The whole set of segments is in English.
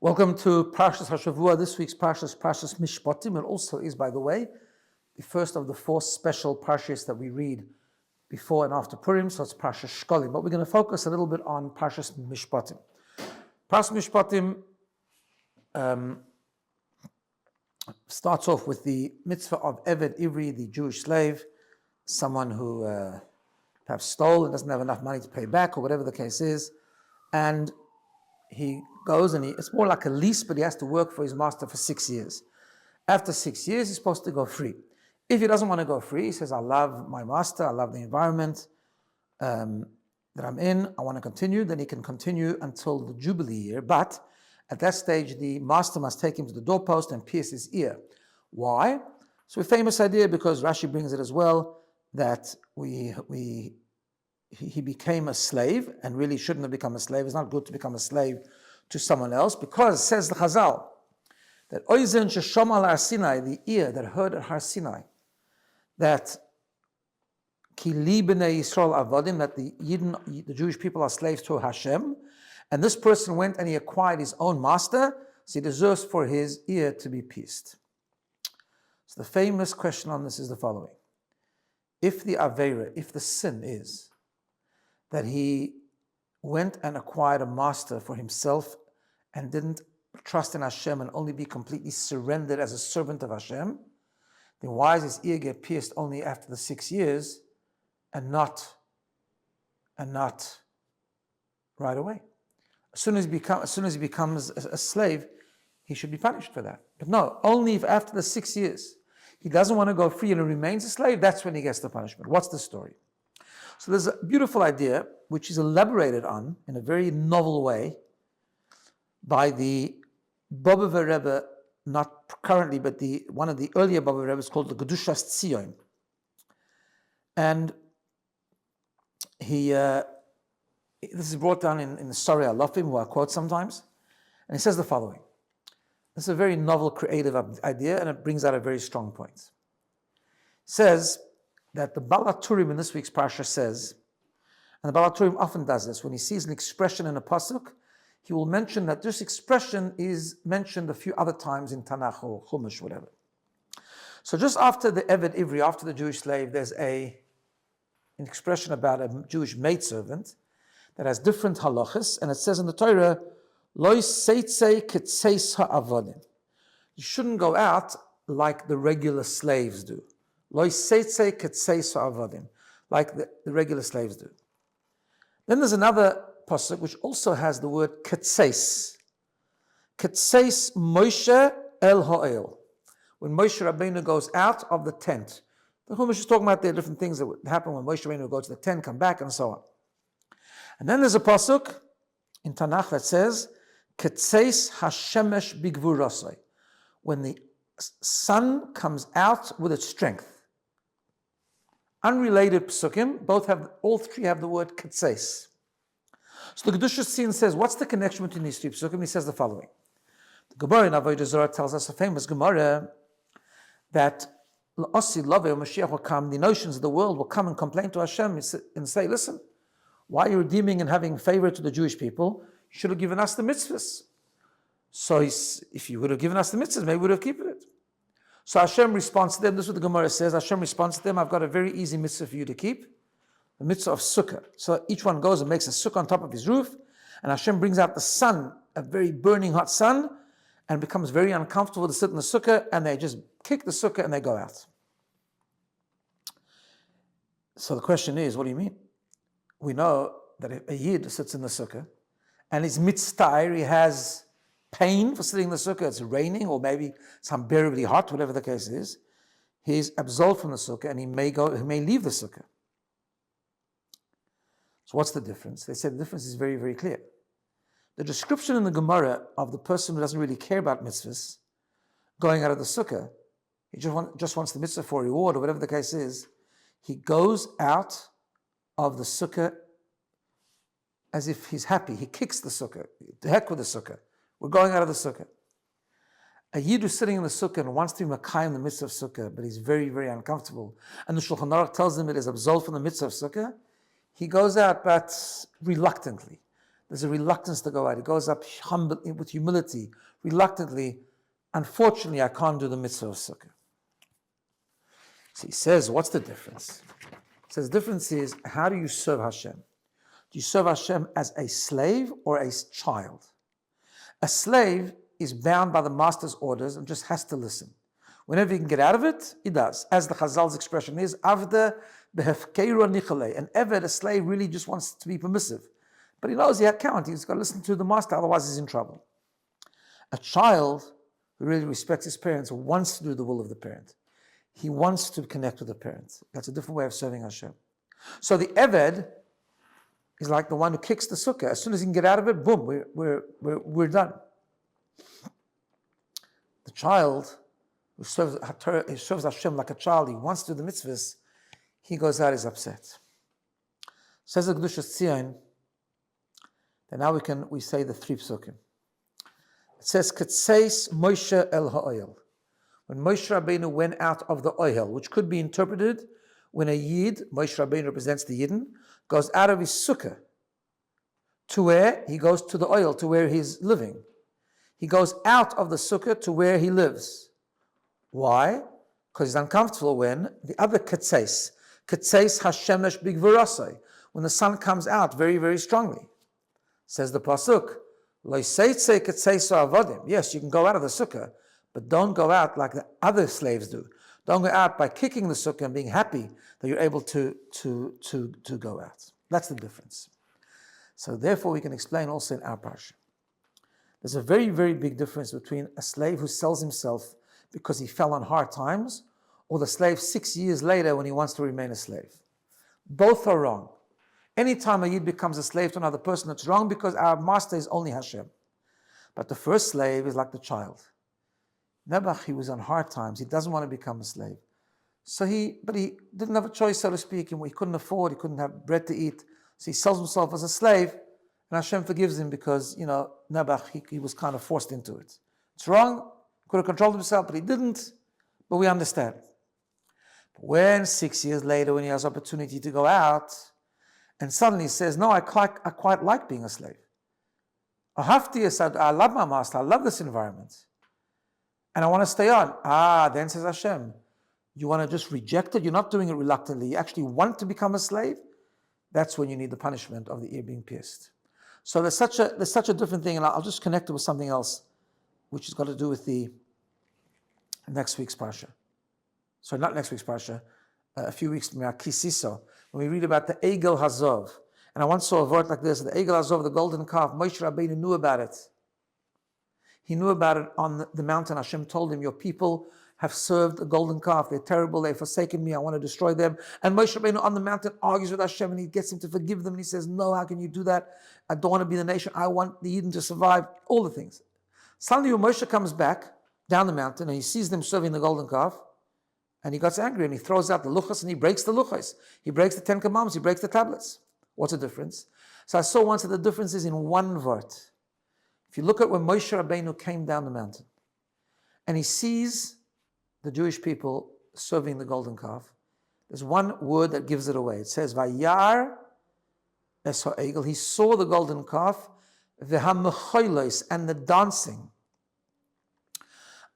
Welcome to Parshas Hashavua. This week's Parshas Mishpotim. It also is, by the way, the first of the four special parshas that we read before and after Purim, so it's Parsha Shkolim. But we're going to focus a little bit on Parshas Mishpotim. Parshas Mishpotim starts off with the mitzvah of Eved Ivri, the Jewish slave, someone who perhaps stole and doesn't have enough money to pay back, or whatever the case is, and he goes and it's more like a lease, but he has to work for his master for 6 years. After 6 years, he's supposed to go free. If he doesn't want to go free, he says, I love my master, I love the environment that I'm in, I want to continue, then he can continue until the Jubilee year. But at that stage, the master must take him to the doorpost and pierce his ear. Why? So a famous idea, because Rashi brings it as well, that he became a slave and really shouldn't have become a slave. It's not good to become a slave to someone else, because, says the Chazal, that Oizen Sheshom al Har Sinai, the ear that heard at Har Sinai, that Ki li b'nei Yisrael avodim, that the Jewish people are slaves to Hashem, and this person went and he acquired his own master, so he deserves for his ear to be pierced. So the famous question on this is the following. If the Aveira, if the sin is that he went and acquired a master for himself and didn't trust in Hashem and only be completely surrendered as a servant of Hashem, then why does his ear get pierced only after the 6 years and not right away? As soon as he becomes a slave, he should be punished for that. But no, only if after the 6 years he doesn't want to go free and he remains a slave, that's when he gets the punishment. What's the story? So there's a beautiful idea which is elaborated on in a very novel way by the Bobova Rebbe, not currently, but one of the earlier Bobova Rebbes, called the Gedushas Tzion. And this is brought down in the Sorry Alofim, who I quote sometimes, and he says the following. This is a very novel, creative idea, and it brings out a very strong point. It says that the Baal HaTurim in this week's Parsha says, and the Baal HaTurim often does this, when he sees an expression in a pasuk, he will mention that this expression is mentioned a few other times in Tanakh or Chumash, whatever. So just after the Eved Ivri, after the Jewish slave, there's an expression about a Jewish maidservant that has different halachas, and it says in the Torah, Lo seitzei ketzeis ha'avodim. You shouldn't go out like the regular slaves do. Lo seitzei ketzeis ha'avodim, like the regular slaves do. Then there's another pasuk which also has the word ketzeis. Ketzeis Moshe el ha'el. When Moshe Rabbeinu goes out of the tent. The Chumash is talking about the different things that would happen when Moshe Rabbeinu goes to the tent, come back, and so on. And then there's a pasuk in Tanakh that says, Ketzeis hashemesh bigvurosai. When the sun comes out with its strength. Unrelated psukim, all three have the word ketzeis. So the Gedushas Tzion says, what's the connection between these three psukim? He says the following. The Gemara in Avodah Zarah tells us, a famous Gemara, that L'osi Loveh Mashiach will come, the notions of the world will come and complain to Hashem and say, listen, why are you redeeming and having favor to the Jewish people? You should have given us the mitzvahs. So if you would have given us the mitzvahs, maybe we would have kept it. So Hashem responds to them, this is what the Gemara says, Hashem responds to them, I've got a very easy mitzvah for you to keep, the mitzvah of sukkah. So each one goes and makes a sukkah on top of his roof, and Hashem brings out the sun, a very burning hot sun, and becomes very uncomfortable to sit in the sukkah, and they just kick the sukkah and they go out. So the question is, what do you mean? We know that if a Yid sits in the sukkah, and he's mitzvah, he has pain for sitting in the sukkah, it's raining, or maybe it's unbearably hot, whatever the case is, he's absolved from the sukkah, and he may leave the sukkah. So what's the difference? They said the difference is very, very clear. The description in the Gemara of the person who doesn't really care about mitzvahs going out of the sukkah, he just wants the mitzvah for reward, or whatever the case is, he goes out of the sukkah as if he's happy. He kicks the sukkah. To heck with the sukkah. We're going out of the sukkah. A Yid who's sitting in the sukkah and wants to be Makai in the mitzvah of sukkah, but he's very, very uncomfortable, and the Shulchan Aruch tells him it is absolved from the mitzvah of sukkah, he goes out, but reluctantly. There's a reluctance to go out. He goes up humble, with humility, reluctantly. Unfortunately, I can't do the mitzvah of sukkah. So he says, what's the difference? He says, the difference is, how do you serve Hashem? Do you serve Hashem as a slave or a child? A slave is bound by the master's orders and just has to listen. Whenever he can get out of it, he does. As the Chazal's expression is, Avda behefkeira nichale. An eved, a slave, really just wants to be permissive. But he knows he can't. He's got to listen to the master, otherwise he's in trouble. A child who really respects his parents wants to do the will of the parent. He wants to connect with the parent. That's a different way of serving Hashem. So the eved is like the one who kicks the sukkah. As soon as he can get out of it, boom, we're done. The child who serves Hashem like a child, he wants to do the mitzvahs, he goes out, he's upset. Says the Kedushas Tzion, that now we say the 3 psukim. It says, Ketseis Moshe el ha'oil. When Moshe Rabbeinu went out of the oil, which could be interpreted when a Yid, Moshe Rabbeinu represents the Yidden, goes out of his sukkah to where? He goes to the oil, to where he's living. He goes out of the sukkah to where he lives. Why? Because he's uncomfortable when the other Ketseis Hashemesh bigvarasai, when the sun comes out very, very strongly. Says the pasuk, yes, you can go out of the sukkah, but don't go out like the other slaves do. Don't go out by kicking the sukkah and being happy that you're able to go out. That's the difference. So therefore we can explain also in our parsha. There's a very, very big difference between a slave who sells himself because he fell on hard times, or the slave 6 years later when he wants to remain a slave. Both are wrong. Anytime a Yid becomes a slave to another person, it's wrong because our master is only Hashem. But the first slave is like the child. Nebuch, he was on hard times. He doesn't want to become a slave. But he didn't have a choice, so to speak. He couldn't afford, he couldn't have bread to eat. So he sells himself as a slave, and Hashem forgives him because, Nebuch, he was kind of forced into it. It's wrong. He could have controlled himself, but he didn't. But we understand. But when 6 years later, when he has opportunity to go out, and suddenly he says, no, I quite like being a slave. Ahafti said, I love my master, I love this environment. And I want to stay on. Then says Hashem, you want to just reject it? You're not doing it reluctantly. You actually want to become a slave? That's when you need the punishment of the ear being pierced. So there's such a different thing, and I'll just connect it with something else, which has got to do with the next week's parsha. Sorry, not next week's parsha, a few weeks from now, Kisiso, when we read about the Egel Hazov. And I once saw a word like this, the Egel Hazov, the golden calf. Moshe Rabbeinu knew about it. He knew about it on the mountain. Hashem told him, your people have served the golden calf. They're terrible. They've forsaken me. I want to destroy them. And Moshe Rabbeinu on the mountain argues with Hashem, and he gets him to forgive them. And he says, no, how can you do that? I don't want to be the nation. I want the Eden to survive. All the things. Suddenly when Moshe comes back down the mountain and he sees them serving the golden calf, and he gets angry and he throws out the luchos and he breaks the luchos. He breaks the 10 commandments. He breaks the tablets. What's the difference? So I saw once that the difference is in one word. If you look at when Moshe Rabbeinu came down the mountain and he sees the Jewish people serving the golden calf, there's one word that gives it away. It says, Vayar es ha'egel. He saw the golden calf, v'hamecholos, and the dancing.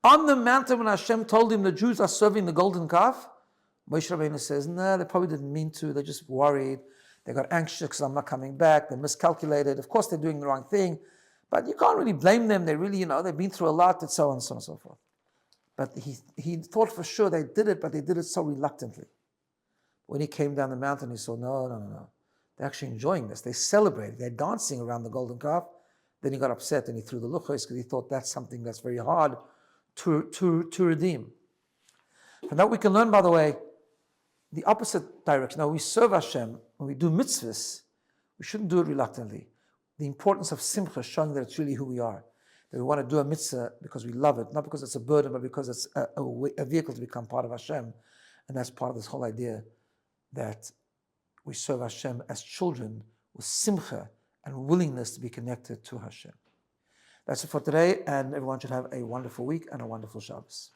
On the mountain when Hashem told him the Jews are serving the golden calf, Moshe Rabbeinu says, no, they probably didn't mean to. They're just worried. They got anxious because I'm not coming back. They miscalculated. Of course, they're doing the wrong thing. But you can't really blame them. They really, they've been through a lot and so on and so on and so forth. But he thought for sure they did it, but they did it so reluctantly. When he came down the mountain, he saw, no. They're actually enjoying this. They celebrated. They're dancing around the golden calf. Then he got upset and he threw the luchos because he thought that's something that's very hard to redeem. From that we can learn, by the way, the opposite direction. Now we serve Hashem, when we do mitzvahs, we shouldn't do it reluctantly. The importance of simcha, showing that it's really who we are. That we want to do a mitzvah because we love it, not because it's a burden, but because it's a vehicle to become part of Hashem. And that's part of this whole idea that we serve Hashem as children with simcha and willingness to be connected to Hashem. That's it for today, and everyone should have a wonderful week and a wonderful Shabbos.